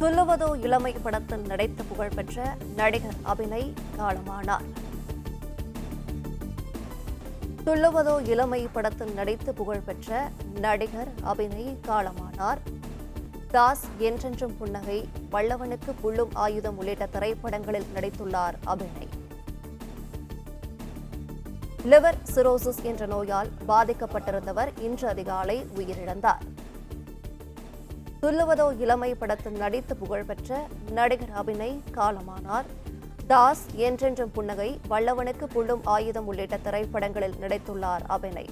துள்ளுவதோ இளமை படத்தில் நடித்து புகழ்பெற்ற நடிகர் அபிநய் காலமானார். துள்ளுவதோ இளமை படத்தில் நடித்து புகழ்பெற்ற நடிகர் அபிநய் காலமானார். தாஸ், என்றென்றும் புன்னகை, வல்லவனுக்கு புல்லும் ஆயுதம் உள்ளிட்ட திரைப்படங்களில் நடித்துள்ளார் அபிநய். லிவர் சிரோசிஸ் என்ற நோயால் பாதிக்கப்பட்டிருந்தவர் இன்று அதிகாலை உயிரிழந்தார். துள்ளுவதோ இளமை படத்தில் நடித்து புகழ்பெற்ற நடிகர் அபிநய் காலமானார். தாஸ், என்றென்றும் புன்னகை, வல்லவனுக்கு புல்லும் ஆயுதம் உள்ளிட்ட திரைப்படங்களில் நடித்துள்ளார் அபிநய்.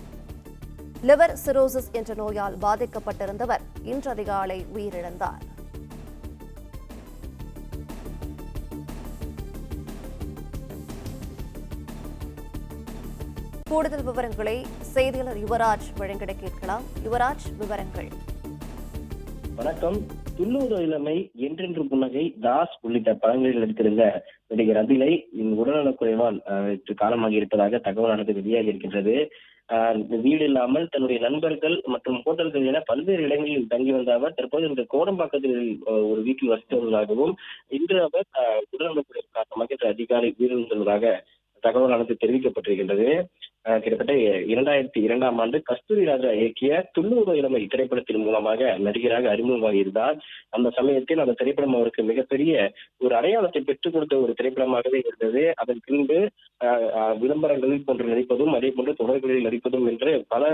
லிவர் சிரோசிஸ் என்ற நோயால் பாதிக்கப்பட்டிருந்தவர் இன்று அதிகாலை உயிரிழந்தார். கூடுதல் விவரங்களை செய்தியாளர் யுவராஜ் வழங்கிட கேட்கலாம். யுவராஜ், விவரங்கள். வணக்கம். துள்ளுவதோ இளமை, என்றென்று புன்னகை, தாஸ் உள்ளிட்ட படங்களில் நடித்திருந்த நடிகர் அபிநய் உடல்நலக்குறைவால் காலமாகி இருப்பதாக தகவலானது வெளியாகி இருக்கின்றது. வீடு இல்லாமல் தன்னுடைய நண்பர்கள் மற்றும் ஹோட்டல்கள் என பல்வேறு இடங்களில் தங்கி வந்த அவர் தற்போது இந்த கோடம்பாக்கத்தில் ஒரு வீட்டில் வசித்து வருவதாகவும் இன்று அவர் உடல்நலக்குறைவு காரணமாக அதிகாலை உயிரிழந்துள்ளதாக தகவலானது தெரிவிக்கப்பட்டிருக்கின்றது. கிட்டத்தட்ட 2002ஆம் ஆண்டு கஸ்தூரி ராஜா இயக்கிய துள்ளுவதோ இளமை திரைப்படத்தின் மூலமாக நடிகராக அறிமுகமாக இருந்தார். அந்த சமயத்தில் அந்த திரைப்படம் அவருக்கு மிகப்பெரிய ஒரு அடையாளத்தை பெற்றுக் கொடுத்த ஒரு திரைப்படமாகவே இருந்தது. அதன் பின்பு விளம்பரங்களில் போன்று நடிப்பதும், அதே போன்று தொடர்களில் நடிப்பதும் என்று பல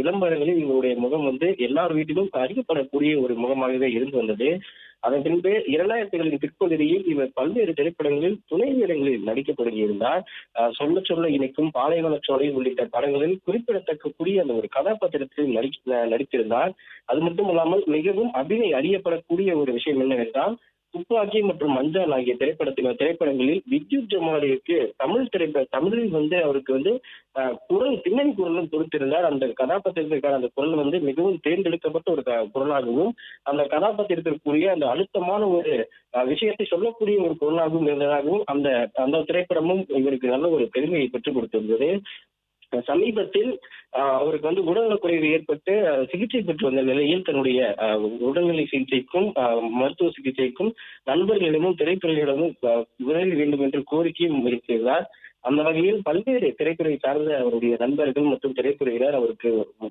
விளம்பரங்களில் இவருடைய முகம் எல்லார் வீட்டிலும் அறியப்படக்கூடிய ஒரு முகமாகவே இருந்து வந்தது. அதன் பின்பு 2000களின் பிற்பகுதியில் இவர் பல்வேறு திரைப்படங்களில் துணை வேடங்களில் நடிக்க தொடங்கியிருந்தார். சொல்ல சொல்ல இணைக்கும், பாலைவனச்சோலை உள்ளிட்ட படங்களில் குறிப்பிடத்தக்கக்கூடிய அந்த ஒரு கதாபாத்திரத்தில் நடித்திருந்தார். அது மட்டுமல்லாமல் மிகவும் அபிநய் அறியப்படக்கூடிய ஒரு விஷயம் என்னவென்றால், துப்பாக்கி மற்றும் மஞ்சான் ஆகிய திரைப்படங்களில் வித்யுத் ஜமாலிற்கு தமிழில் அவருக்கு குரல், பின்னணி குரலும் கொடுத்திருந்தார். அந்த கதாபாத்திரத்திற்கான அந்த குரல் மிகவும் தேர்ந்தெடுக்கப்பட்ட ஒரு குரலாகவும், அந்த கதாபாத்திரத்திற்குரிய அந்த அழுத்தமான ஒரு விஷயத்தை சொல்லக்கூடிய ஒரு குரலாகவும் இருந்ததாகவும் அந்த திரைப்படமும் இவருக்கு நல்ல ஒரு பெருமையை பெற்றுக் கொடுத்திருந்தது. சமீபத்தில் அவருக்கு உடல்நலக்குறைவு ஏற்பட்டு சிகிச்சை பெற்று வந்த நிலையில் தன்னுடைய உடல்நிலை சிகிச்சைக்கும் மருத்துவ சிகிச்சைக்கும் நண்பர்களிடமும் திரைத்துறையிடமும் உதவ வேண்டும் என்று கோரிக்கையும் வைத்திருந்தார். அந்த வகையில் பல்வேறு திரைத்துறை சார்ந்த அவருடைய நண்பர்கள் மற்றும் திரைத்துறையினர் அவருக்கு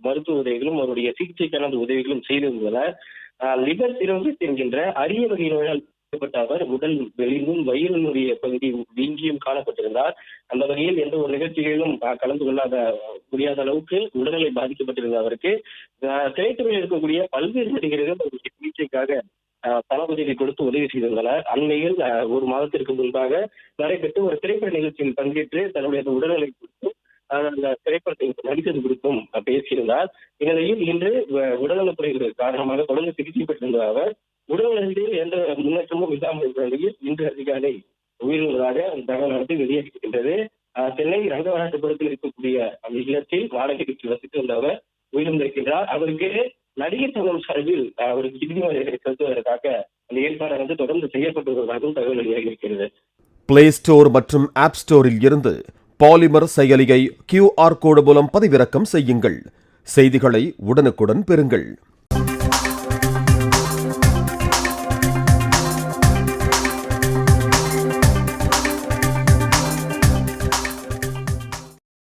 மருத்துவ உதவிகளும் அவருடைய சிகிச்சைக்கான உதவிகளும் செய்திருந்தனர். லிவர் சிரோசிஸ் என்கின்ற அரிய வகை நோயால் அவர் உடல் வெளியும் வயிறினுடைய பகுதி வீங்கியும் காணப்பட்டிருந்தார். அந்த வகையில் எந்த ஒரு நிகழ்ச்சிகளிலும் கலந்து கொள்ளாத முடியாத அளவுக்கு உடல்நிலை பாதிக்கப்பட்டிருந்த அவருக்கு திரைத்துறையில் இருக்கக்கூடிய பல்வேறு நடிகர்கள் அவருடைய சிகிச்சைக்காக பண உதவி கொடுத்து உதவி செய்திருந்தனர். அண்மையில் ஒரு மாதத்திற்கு முன்பாக நடைபெற்று ஒரு திரைப்பட நிகழ்ச்சியில் பங்கேற்று தன்னுடைய உடல்நிலை குறித்தும் அந்த திரைப்படத்தை நடித்தது குறித்தும் பேசியிருந்தார். இந்நிலையில் இன்று உடல்நலக்குறைவு காரணமாக தொடர்ந்து சிகிச்சை பெற்றிருந்த அவர் உடல்நலத்தில் எந்த முன்னேற்றமும் இல்லாமல் இருந்த நிலையில் இன்று அதிகாலை உயிரிழந்ததாக அந்த தகவலானது வெளியாகியிருக்கின்றது. சென்னை ரங்கநாதபுரத்தில் இருக்கக்கூடிய அந்த இல்லத்தில் வாடகைக்கு வசித்து வந்த அவர் உயிரிழந்திருக்கின்றார். அவருக்கு நடிகர் சங்கம் சார்பில் அவருக்கு இறுதி மரியாதை செலுத்துவதற்காக அந்த ஏற்பாடு தொடர்ந்து செய்யப்பட்டு வருவதாகவும் தகவல் வெளியாகியிருக்கிறது. பிளே ஸ்டோர் மற்றும் ஆப் ஸ்டோரில் இருந்து பாலிமர் செயலியை QR கோடு மூலம் பதிவிறக்கம் செய்யுங்கள். செய்திகளை உடனுக்குடன் பெறுங்கள்.